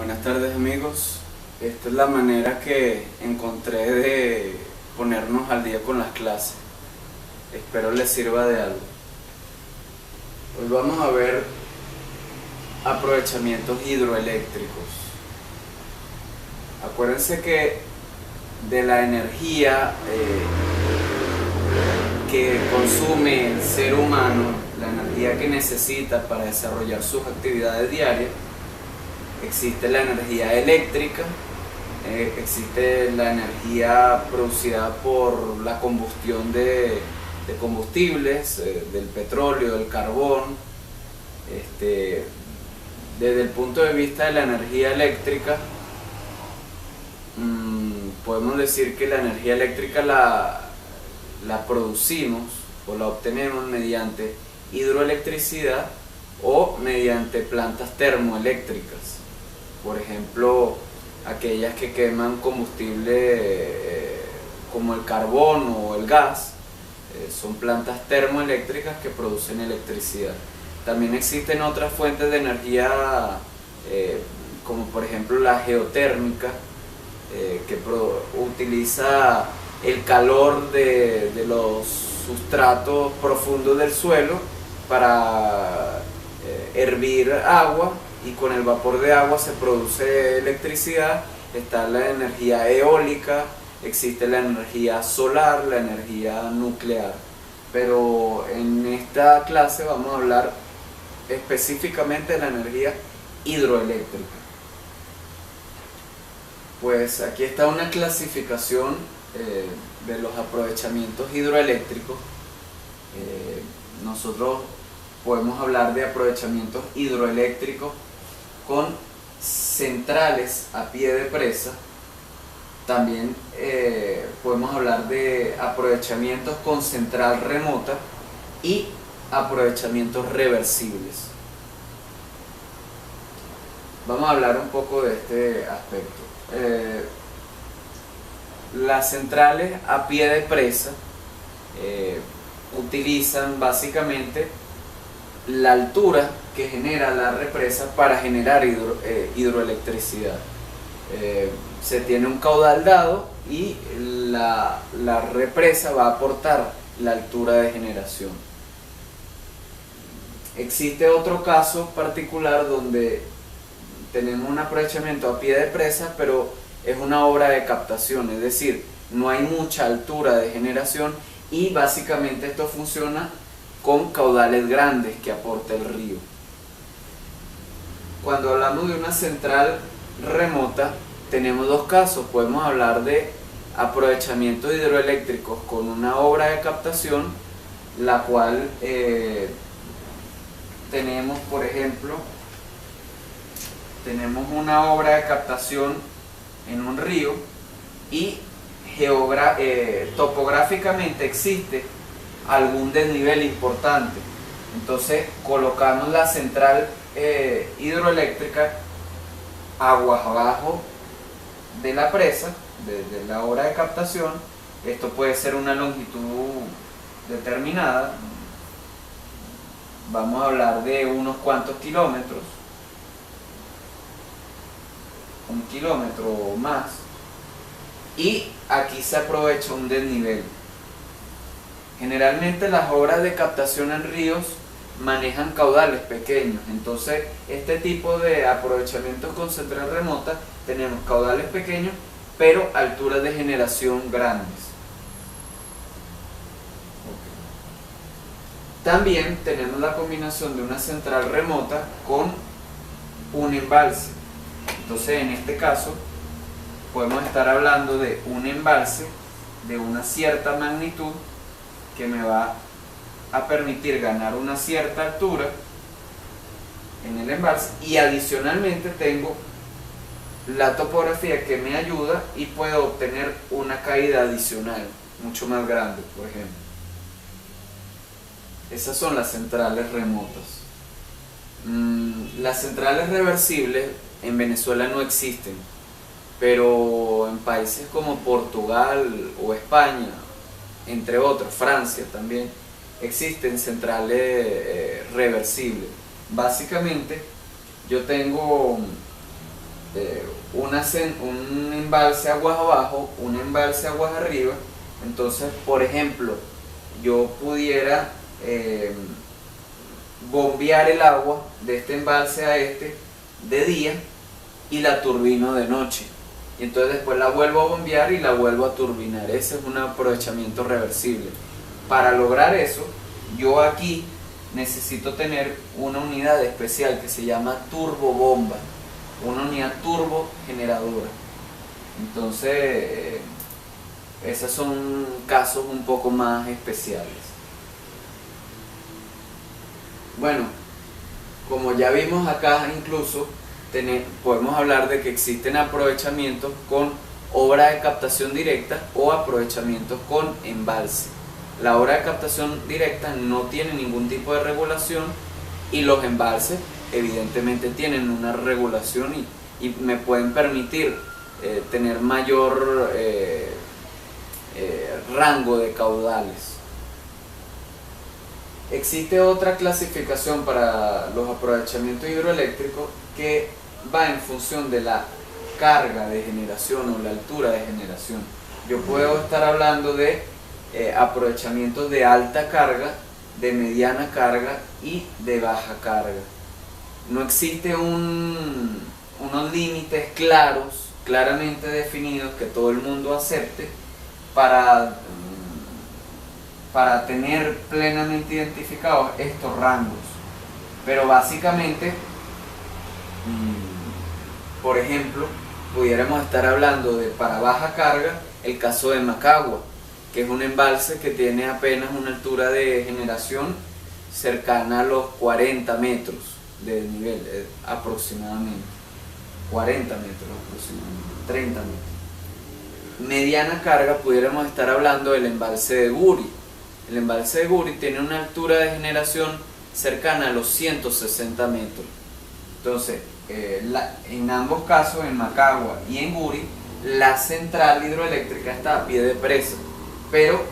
Buenas tardes amigos, esta es la manera que encontré de ponernos al día con las clases. Espero les sirva de algo. Hoy vamos a ver aprovechamientos hidroeléctricos. Acuérdense que de la energía que consume el ser humano, la energía que necesita para desarrollar sus actividades diarias, existe la energía eléctrica, existe la energía producida por la combustión de combustibles, del petróleo, del carbón. Desde el punto de vista de la energía eléctrica, podemos decir que la energía eléctrica la producimos o la obtenemos mediante hidroelectricidad o mediante plantas termoeléctricas. Por ejemplo, aquellas que queman combustible como el carbón o el gas, son plantas termoeléctricas que producen electricidad. También existen otras fuentes de energía, como por ejemplo la geotérmica, que utiliza el calor de los sustratos profundos del suelo para hervir agua, y con el vapor de agua se produce electricidad. Está la energía eólica, existe la energía solar, la energía nuclear. Pero en esta clase vamos a hablar específicamente de la energía hidroeléctrica. Pues aquí está una clasificación de los aprovechamientos hidroeléctricos. Nosotros podemos hablar de aprovechamientos hidroeléctricos con centrales a pie de presa. También podemos hablar de aprovechamientos con central remota y aprovechamientos reversibles. Vamos a hablar un poco de este aspecto. Las centrales a pie de presa utilizan básicamente la altura que genera la represa para generar hidroelectricidad. Se tiene un caudal dado y la represa va a aportar la altura de generación. Existe otro caso particular donde tenemos un aprovechamiento a pie de presa, pero es una obra de captación, es decir, no hay mucha altura de generación, y básicamente esto funciona con caudales grandes que aporta el río. Cuando hablamos de una central remota, tenemos dos casos. Podemos hablar de aprovechamientos hidroeléctricos con una obra de captación, la cual tenemos, por ejemplo, tenemos una obra de captación en un río y topográficamente existe algún desnivel importante. Entonces colocamos la central hidroeléctrica aguas abajo de la presa, de la obra de captación. Esto puede ser una longitud determinada, vamos a hablar de unos cuantos kilómetros, 1 kilómetro o más, y aquí se aprovecha un desnivel. Generalmente las obras de captación en ríos manejan caudales pequeños, entonces este tipo de aprovechamientos con central remota tenemos caudales pequeños pero alturas de generación grandes. También tenemos la combinación de una central remota con un embalse. Entonces en este caso podemos estar hablando de un embalse de una cierta magnitud que me va a permitir ganar una cierta altura en el embalse, y adicionalmente tengo la topografía que me ayuda y puedo obtener una caída adicional mucho más grande, por ejemplo. Esas son las centrales remotas. Las centrales reversibles en Venezuela no existen, pero en países como Portugal o España, entre otros, Francia también, existen centrales reversibles. Básicamente yo tengo un embalse aguas abajo, un embalse aguas arriba. Entonces, por ejemplo, yo pudiera bombear el agua de este embalse a este de día y la turbino de noche. Y entonces después la vuelvo a bombear y la vuelvo a turbinar. Ese es un aprovechamiento reversible. Para lograr eso, yo aquí necesito tener una unidad especial que se llama turbobomba, una unidad turbo generadora. Entonces, esos son casos un poco más especiales. Bueno, como ya vimos acá, incluso podemos hablar de que existen aprovechamientos con obra de captación directa o aprovechamientos con embalse. La obra de captación directa no tiene ningún tipo de regulación y los embalses evidentemente tienen una regulación y me pueden permitir tener mayor rango de caudales. Existe otra clasificación para los aprovechamientos hidroeléctricos que va en función de la carga de generación o la altura de generación. Yo puedo estar hablando de aprovechamientos de alta carga, de mediana carga y de baja carga. No existe unos límites claramente definidos que todo el mundo acepte para tener plenamente identificados estos rangos. Pero básicamente, por ejemplo, pudiéramos estar hablando de para baja carga el caso de Macagua, que es un embalse que tiene apenas una altura de generación cercana a los 40 metros de nivel, aproximadamente 40 metros aproximadamente, 30 metros. Mediana carga pudiéramos estar hablando del embalse de Guri. El embalse de Guri tiene una altura de generación cercana a los 160 metros. Entonces, en ambos casos, en Macagua y en Guri, la central hidroeléctrica está a pie de presa, pero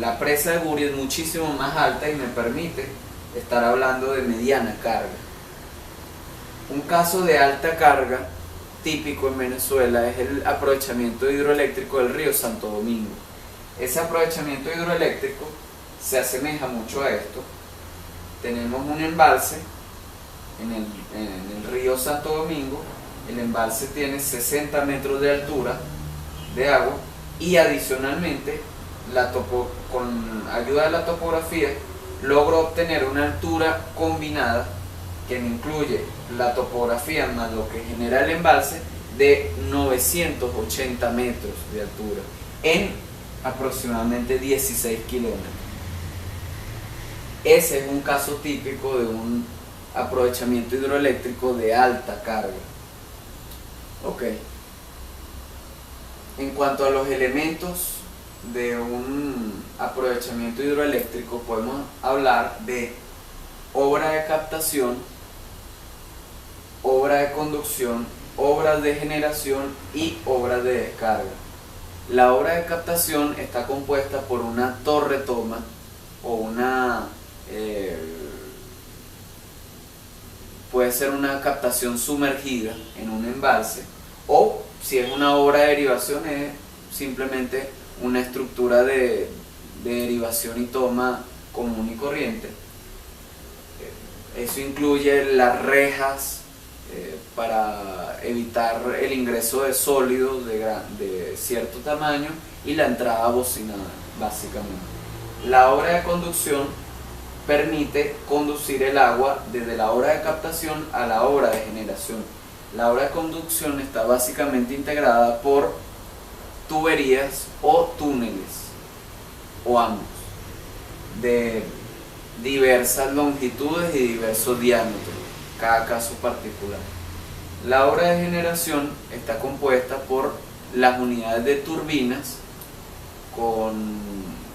la presa de Guri es muchísimo más alta y me permite estar hablando de mediana carga. Un caso de alta carga típico en Venezuela es el aprovechamiento hidroeléctrico del río Santo Domingo. Ese aprovechamiento hidroeléctrico se asemeja mucho a esto. Tenemos un embalse en el río Santo Domingo. El embalse tiene 60 metros de altura de agua y adicionalmente con ayuda de la topografía logro obtener una altura combinada que me incluye la topografía más lo que genera el embalse de 980 metros de altura en aproximadamente 16 kilómetros. Ese es un caso típico de un aprovechamiento hidroeléctrico de alta carga. Ok. En cuanto a los elementos de un aprovechamiento hidroeléctrico, podemos hablar de obra de captación, obra de conducción, obras de generación y obras de descarga. La obra de captación está compuesta por una torre toma o puede ser una captación sumergida en un embalse, o si es una obra de derivación es simplemente una estructura de derivación y toma común y corriente. Eso incluye las rejas para evitar el ingreso de sólidos de cierto tamaño y la entrada bocinada, básicamente. La obra de conducción permite conducir el agua desde la obra de captación a la obra de generación. La obra de conducción está básicamente integrada por tuberías o túneles, o ambos, de diversas longitudes y diversos diámetros, cada caso particular. La obra de generación está compuesta por las unidades de turbinas con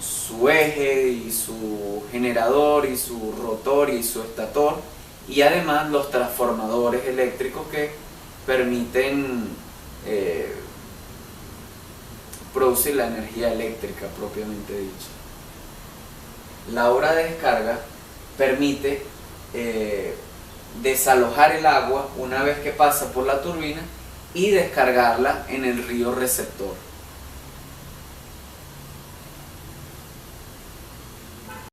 su eje y su generador y su rotor y su estator, y además los transformadores eléctricos que permiten producir la energía eléctrica propiamente dicha. La obra de descarga permite desalojar el agua una vez que pasa por la turbina y descargarla en el río receptor.